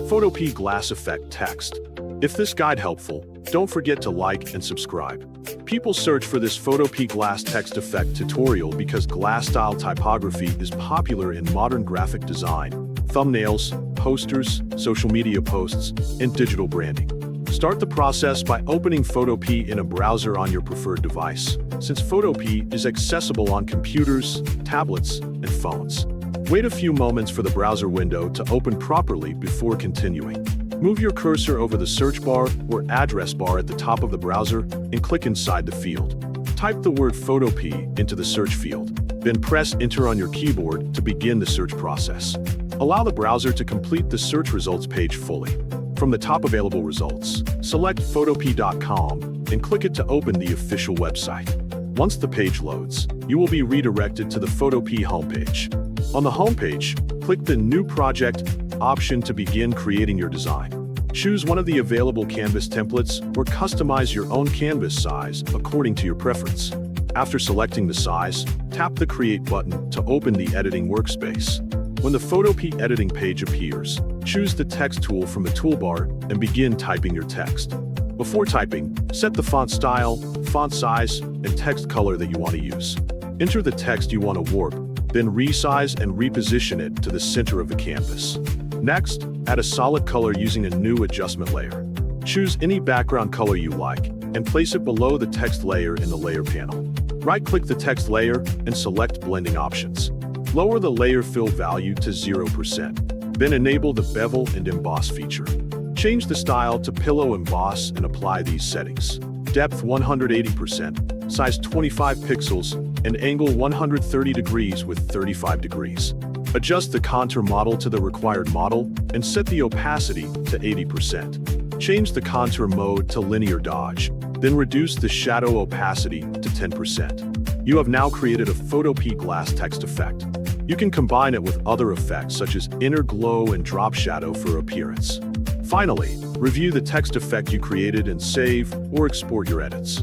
Photopea Glass Effect Text. If this guide helpful, don't forget to like and subscribe. People search for this Photopea Glass Text Effect tutorial because glass-style typography is popular in modern graphic design, thumbnails, posters, social media posts, and digital branding. Start the process by opening Photopea in a browser on your preferred device, since Photopea is accessible on computers, tablets, and phones. Wait a few moments for the browser window to open properly before continuing. Move your cursor over the search bar or address bar at the top of the browser and click inside the field. Type the word Photopea into the search field, then press Enter on your keyboard to begin the search process. Allow the browser to complete the search results page fully. From the top available results, select photopea.com and click it to open the official website. Once the page loads, you will be redirected to the Photopea homepage. On the homepage, click the New Project option to begin creating your design. Choose one of the available canvas templates or customize your own canvas size according to your preference. After selecting the size, tap the Create button to open the editing workspace. When the Photopea editing page appears, choose the text tool from the toolbar and begin typing your text. Before typing, set the font style, font size, and text color that you want to use. Enter the text you want to warp, then resize and reposition it to the center of the canvas. Next, add a solid color using a new adjustment layer. Choose any background color you like and place it below the text layer in the layer panel. Right-click the text layer and select Blending Options. Lower the layer fill value to 0%, then enable the Bevel and Emboss feature. Change the style to Pillow Emboss and apply these settings. Depth 180%, size 25 pixels, and angle 130 degrees with 35 degrees. Adjust the contour model to the required model and set the opacity to 80%. Change the contour mode to Linear Dodge, then reduce the shadow opacity to 10%. You have now created a Photopea Glass Text effect. You can combine it with other effects such as inner glow and drop shadow for appearance. Finally, review the text effect you created and save or export your edits.